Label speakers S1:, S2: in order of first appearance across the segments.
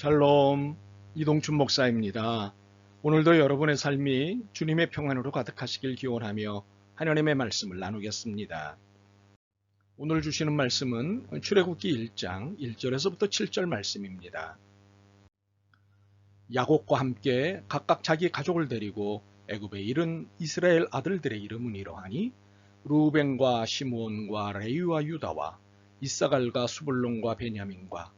S1: 샬롬, 이동춘 목사입니다. 오늘도 여러분의 삶이 주님의 평안으로 가득하시길 기원하며 하나님의 말씀을 나누겠습니다. 오늘 주시는 말씀은 출애굽기 1장 1절에서부터 7절 말씀입니다. 야곱과 함께 각각 자기 가족을 데리고 애굽에 이른 이스라엘 아들들의 이름은 이러하니 루벤과 시므온과 레위와 유다와 이사갈과 수불론과 베냐민과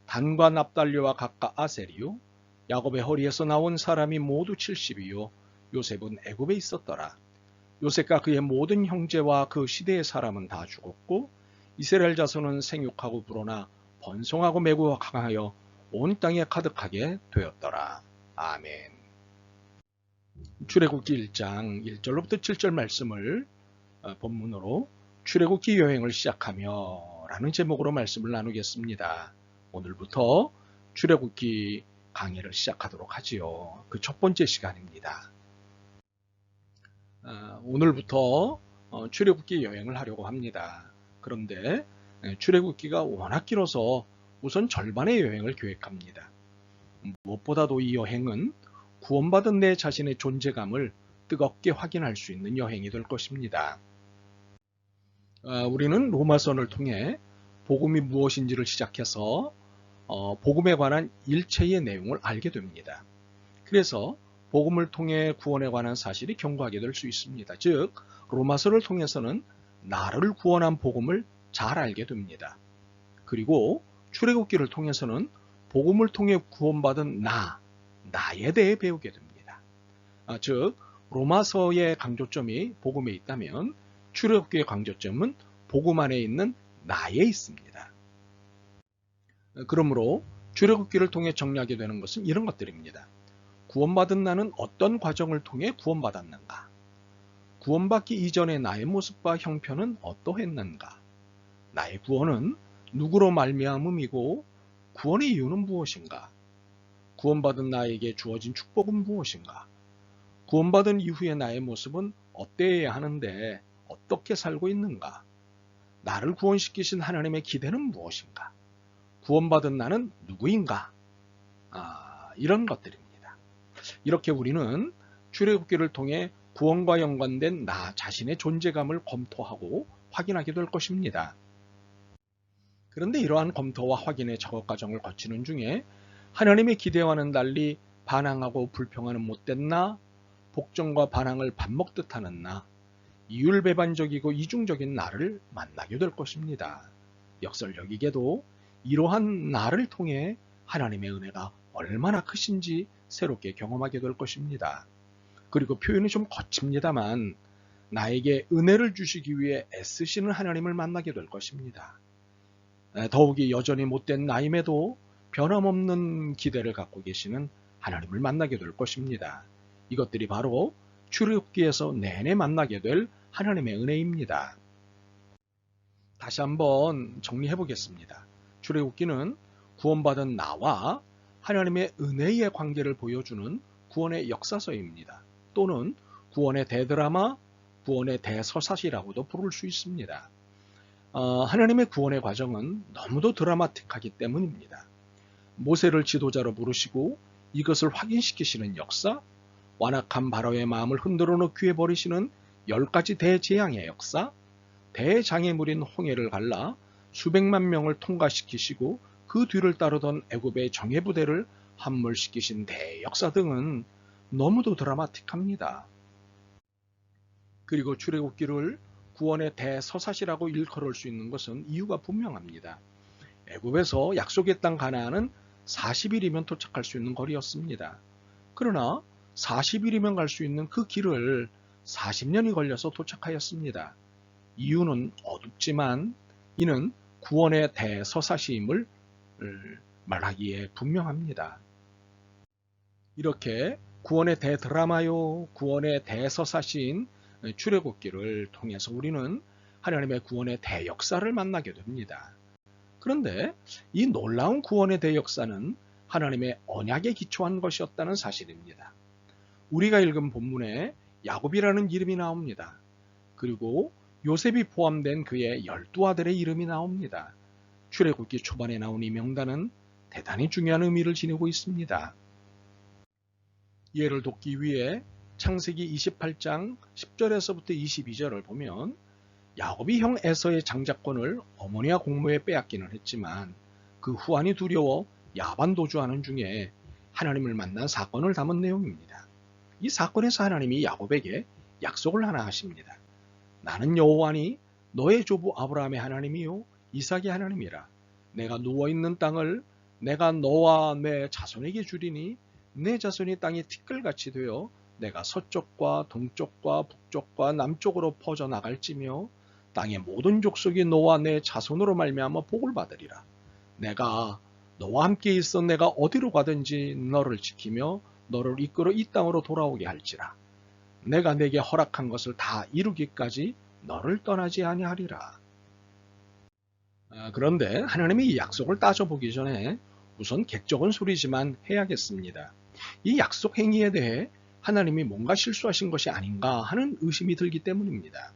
S1: 단과 납달리와 각각 아셀이요 야곱의 허리에서 나온 사람이 모두 70이요 요셉은 애굽에 있었더라. 요셉과 그의 모든 형제와 그 시대의 사람은 다 죽었고 이스라엘 자손은 생육하고 불어나 번성하고 매우 강하여 온 땅에 가득하게 되었더라. 아멘. 출애굽기 1장 1절로부터 7절 말씀을 본문으로 출애굽기 여행을 시작하며 라는 제목으로 말씀을 나누겠습니다. 오늘부터 출애굽기 강의를 시작하도록 하지요. 그 첫 번째 시간입니다. 오늘부터 출애굽기 여행을 하려고 합니다. 그런데 출애굽기가 워낙 길어서 우선 절반의 여행을 계획합니다. 무엇보다도 이 여행은 구원받은 내 자신의 존재감을 뜨겁게 확인할 수 있는 여행이 될 것입니다. 우리는 로마서를 통해 복음이 무엇인지를 시작해서 복음에 관한 일체의 내용을 알게 됩니다. 그래서 복음을 통해 구원에 관한 사실이 경고하게 될 수 있습니다. 즉 로마서를 통해서는 나를 구원한 복음을 잘 알게 됩니다. 그리고 출애굽기를 통해서는 복음을 통해 구원받은 나에 대해 배우게 됩니다. 즉 로마서의 강조점이 복음에 있다면 출애굽기의 강조점은 복음 안에 있는 나에 있습니다. 그러므로 출애굽기를 통해 정리하게 되는 것은 이런 것들입니다. 구원받은 나는 어떤 과정을 통해 구원받았는가? 구원받기 이전의 나의 모습과 형편은 어떠했는가? 나의 구원은 누구로 말미암음이고 구원의 이유는 무엇인가? 구원받은 나에게 주어진 축복은 무엇인가? 구원받은 이후의 나의 모습은 어때야 하는데 어떻게 살고 있는가? 나를 구원시키신 하나님의 기대는 무엇인가? 구원받은 나는 누구인가? 이런 것들입니다. 이렇게 우리는 출애굽기를 통해 구원과 연관된 나 자신의 존재감을 검토하고 확인하게 될 것입니다. 그런데 이러한 검토와 확인의 작업 과정을 거치는 중에 하나님의 기대와는 달리 반항하고 불평하는 못된 나, 복종과 반항을 밥 먹듯 하는 나, 이율배반적이고 이중적인 나를 만나게 될 것입니다. 역설적이게도 이러한 나를 통해 하나님의 은혜가 얼마나 크신지 새롭게 경험하게 될 것입니다. 그리고 표현이 좀 거칩니다만 나에게 은혜를 주시기 위해 애쓰시는 하나님을 만나게 될 것입니다. 더욱이 여전히 못된 나임에도 변함없는 기대를 갖고 계시는 하나님을 만나게 될 것입니다. 이것들이 바로 출애굽기에서 내내 만나게 될 하나님의 은혜입니다. 다시 한번 정리해 보겠습니다. 출애굽기는 구원받은 나와 하나님의 은혜의 관계를 보여주는 구원의 역사서입니다. 또는 구원의 대드라마, 구원의 대서사시라고도 부를 수 있습니다. 하나님의 구원의 과정은 너무도 드라마틱하기 때문입니다. 모세를 지도자로 부르시고 이것을 확인시키시는 역사, 완악한 바로의 마음을 흔들어 놓게 해버리시는 10가지 대재앙의 역사, 대장애물인 홍해를 갈라 수백만 명을 통과시키시고 그 뒤를 따르던 애굽의 정예부대를 함몰시키신 대역사 등은 너무도 드라마틱합니다. 그리고 출애굽기를 구원의 대서사시라고 일컬을 수 있는 것은 이유가 분명합니다. 애굽에서 약속의 땅 가나안은 40일이면 도착할 수 있는 거리였습니다. 그러나 40일이면 갈 수 있는 그 길을 40년이 걸려서 도착하였습니다. 이유는 어둡지만 이는 구원의 대서사시임을 말하기에 분명합니다. 이렇게 구원의 대드라마요, 구원의 대서사시인 출애굽기를 통해서 우리는 하나님의 구원의 대역사를 만나게 됩니다. 그런데 이 놀라운 구원의 대역사는 하나님의 언약에 기초한 것이었다는 사실입니다. 우리가 읽은 본문에 야곱이라는 이름이 나옵니다. 그리고 요셉이 포함된 그의 12 아들의 이름이 나옵니다. 출애굽기 초반에 나온 이 명단은 대단히 중요한 의미를 지니고 있습니다. 이해를 돕기 위해 창세기 28장 10절에서부터 22절을 보면 야곱이 형 에서의 장자권을 어머니와 공모에 빼앗기는 했지만 그 후환이 두려워 야반 도주하는 중에 하나님을 만난 사건을 담은 내용입니다. 이 사건에서 하나님이 야곱에게 약속을 하나 하십니다. 나는 여호와니 너의 조부 아브라함의 하나님이요 이삭의 하나님이라. 내가 누워있는 땅을 내가 너와 내 자손에게 주리니 내 자손이 땅의 티끌같이 되어 내가 서쪽과 동쪽과 북쪽과 남쪽으로 퍼져나갈지며 땅의 모든 족속이 너와 내 자손으로 말미암아 복을 받으리라. 내가 너와 함께 있어 내가 어디로 가든지 너를 지키며 너를 이끌어 이 땅으로 돌아오게 할지라. 내가 내게 허락한 것을 다 이루기까지 너를 떠나지 아니하리라. 그런데 하나님이 이 약속을 따져보기 전에 우선 객적은 소리지만 해야겠습니다. 이 약속 행위에 대해 하나님이 뭔가 실수하신 것이 아닌가 하는 의심이 들기 때문입니다.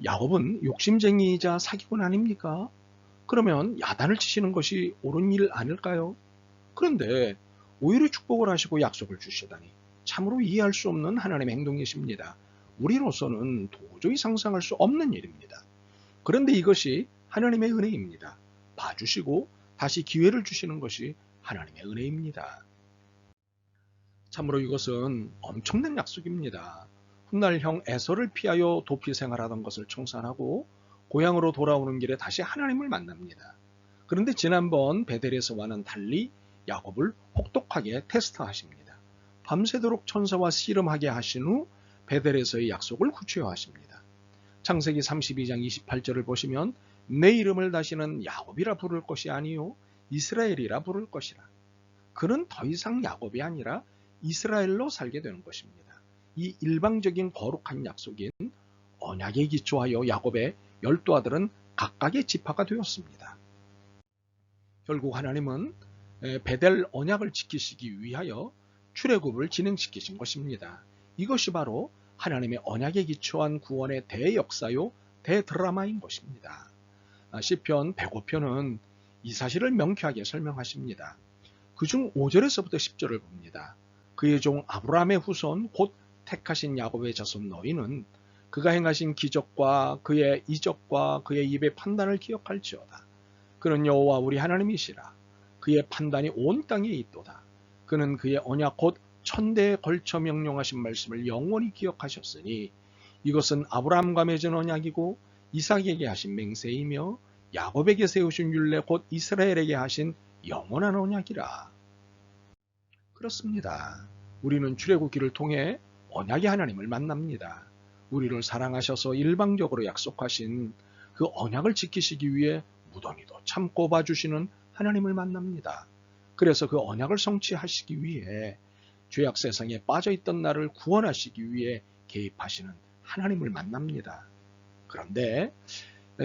S1: 야곱은 욕심쟁이이자 사기꾼 아닙니까? 그러면 야단을 치시는 것이 옳은 일 아닐까요? 그런데 오히려 축복을 하시고 약속을 주시다니 참으로 이해할 수 없는 하나님의 행동이십니다. 우리로서는 도저히 상상할 수 없는 일입니다. 그런데 이것이 하나님의 은혜입니다. 봐주시고 다시 기회를 주시는 것이 하나님의 은혜입니다. 참으로 이것은 엄청난 약속입니다. 훗날 형 에서를 피하여 도피 생활하던 것을 청산하고 고향으로 돌아오는 길에 다시 하나님을 만납니다. 그런데 지난번 베델에서와는 달리 야곱을 혹독하게 테스트하십니다. 밤새도록 천사와 씨름하게 하신 후 베델에서의 약속을 구체화하십니다. 창세기 32장 28절을 보시면 내 이름을 다시는 야곱이라 부를 것이 아니요 이스라엘이라 부를 것이라. 그는 더 이상 야곱이 아니라 이스라엘로 살게 되는 것입니다. 이 일방적인 거룩한 약속인 언약에 기초하여 야곱의 12아들은 각각의 지파가 되었습니다. 결국 하나님은 베델 언약을 지키시기 위하여 출애굽을 진행시키신 것입니다. 이것이 바로 하나님의 언약에 기초한 구원의 대역사요 대드라마인 것입니다. 시편 105편은 이 사실을 명쾌하게 설명하십니다. 그중 5절에서부터 10절을 봅니다. 그의 종 아브라함의 후손 곧 택하신 야곱의 자손 너희는 그가 행하신 기적과 그의 이적과 그의 입의 판단을 기억할지어다. 그는 여호와 우리 하나님이시라. 그의 판단이 온 땅에 있도다. 그는 그의 언약 곧 천대에 걸쳐 명령하신 말씀을 영원히 기억하셨으니 이것은 아브라함과 맺은 언약이고 이삭에게 하신 맹세이며 야곱에게 세우신 율례 곧 이스라엘에게 하신 영원한 언약이라. 그렇습니다. 우리는 출애굽기를 통해 언약의 하나님을 만납니다. 우리를 사랑하셔서 일방적으로 약속하신 그 언약을 지키시기 위해 무던히도 참고 봐주시는 하나님을 만납니다. 그래서 그 언약을 성취하시기 위해 죄악 세상에 빠져있던 나를 구원하시기 위해 개입하시는 하나님을 만납니다. 그런데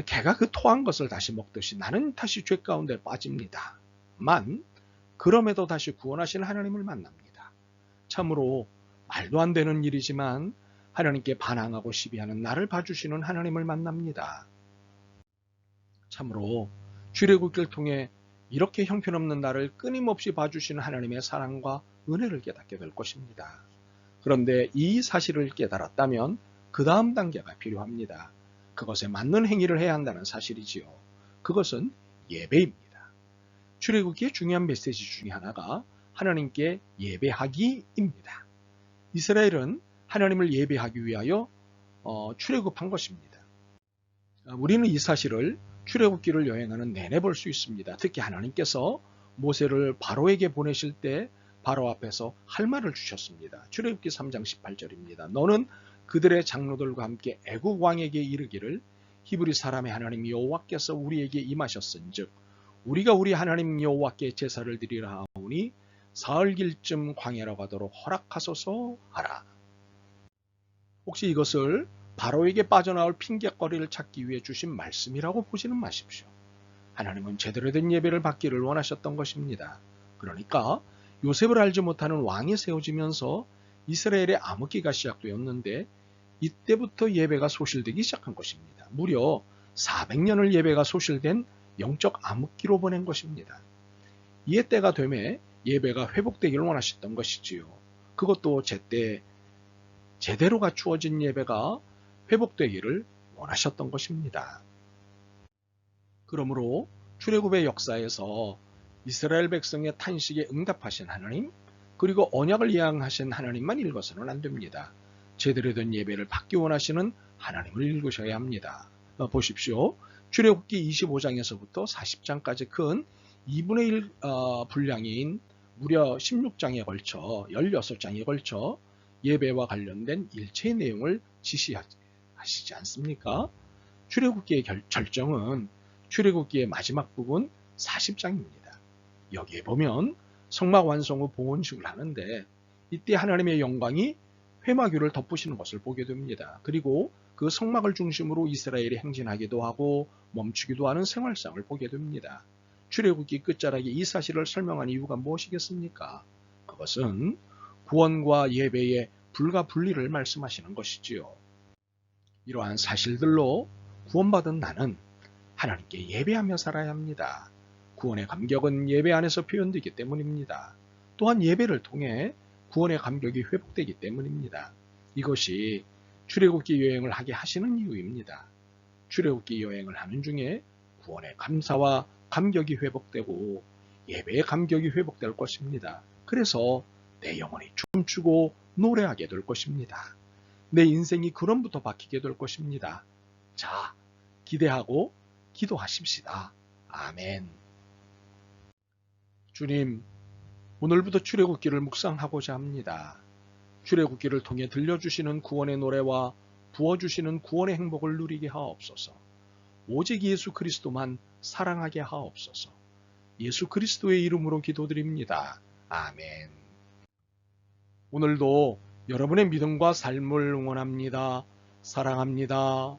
S1: 개가 그 토한 것을 다시 먹듯이 나는 다시 죄 가운데 빠집니다. 그럼에도 다시 구원하시는 하나님을 만납니다. 참으로 말도 안 되는 일이지만 하나님께 반항하고 시비하는 나를 봐주시는 하나님을 만납니다. 참으로 출애굽기를 통해 이렇게 형편없는 나를 끊임없이 봐주시는 하나님의 사랑과 은혜를 깨닫게 될 것입니다. 그런데 이 사실을 깨달았다면 그 다음 단계가 필요합니다. 그것에 맞는 행위를 해야 한다는 사실이지요. 그것은 예배입니다. 출애굽기의 중요한 메시지 중에 하나가 하나님께 예배하기입니다. 이스라엘은 하나님을 예배하기 위하여 출애굽한 것입니다. 우리는 이 사실을 출애굽기를 여행하는 내내 볼 수 있습니다. 특히 하나님께서 모세를 바로에게 보내실 때 바로 앞에서 할 말을 주셨습니다. 출애굽기 3장 18절입니다. 너는 그들의 장로들과 함께 애국 왕에게 이르기를 히브리 사람의 하나님 여호와께서 우리에게 임하셨은즉 우리가 우리 하나님 여호와께 제사를 드리라 하오니 사흘길쯤 광야로 가도록 허락하소서 하라. 혹시 이것을 바로에게 빠져나올 핑계거리를 찾기 위해 주신 말씀이라고 보지는 마십시오. 하나님은 제대로 된 예배를 받기를 원하셨던 것입니다. 그러니까 요셉을 알지 못하는 왕이 세워지면서 이스라엘의 암흑기가 시작되었는데 이때부터 예배가 소실되기 시작한 것입니다. 무려 400년을 예배가 소실된 영적 암흑기로 보낸 것입니다. 이에 때가 되매 예배가 회복되기를 원하셨던 것이지요. 그것도 제때 제대로 갖추어진 예배가 회복되기를 원하셨던 것입니다. 그러므로 출애굽의 역사에서 이스라엘 백성의 탄식에 응답하신 하나님, 그리고 언약을 이행하신 하나님만 읽어서는 안 됩니다. 제대로 된 예배를 받기 원하시는 하나님을 읽으셔야 합니다. 보십시오. 출애굽기 25장에서부터 40장까지 큰 2분의 1 분량인 무려 16장에 걸쳐 16장에 걸쳐 예배와 관련된 일체의 내용을 지시하시지 않습니까? 출애굽기의 절정은 출애굽기의 마지막 부분 40장입니다. 여기에 보면 성막 완성 후 봉헌식을 하는데 이때 하나님의 영광이 회막유를 덮으시는 것을 보게 됩니다. 그리고 그 성막을 중심으로 이스라엘이 행진하기도 하고 멈추기도 하는 생활상을 보게 됩니다. 출애굽기 끝자락에 이 사실을 설명한 이유가 무엇이겠습니까? 그것은 구원과 예배의 불가분리를 말씀하시는 것이지요. 이러한 사실들로 구원받은 나는 하나님께 예배하며 살아야 합니다. 구원의 감격은 예배 안에서 표현되기 때문입니다. 또한 예배를 통해 구원의 감격이 회복되기 때문입니다. 이것이 출애굽기 여행을 하게 하시는 이유입니다. 출애굽기 여행을 하는 중에 구원의 감사와 감격이 회복되고 예배의 감격이 회복될 것입니다. 그래서 내 영혼이 춤추고 노래하게 될 것입니다. 내 인생이 그럼부터 바뀌게 될 것입니다. 자, 기대하고 기도하십시다. 아멘. 주님, 오늘부터 출애굽기를 묵상하고자 합니다. 출애굽기를 통해 들려주시는 구원의 노래와 부어주시는 구원의 행복을 누리게 하옵소서. 오직 예수 그리스도만 사랑하게 하옵소서. 예수 그리스도의 이름으로 기도드립니다. 아멘. 오늘도 여러분의 믿음과 삶을 응원합니다. 사랑합니다.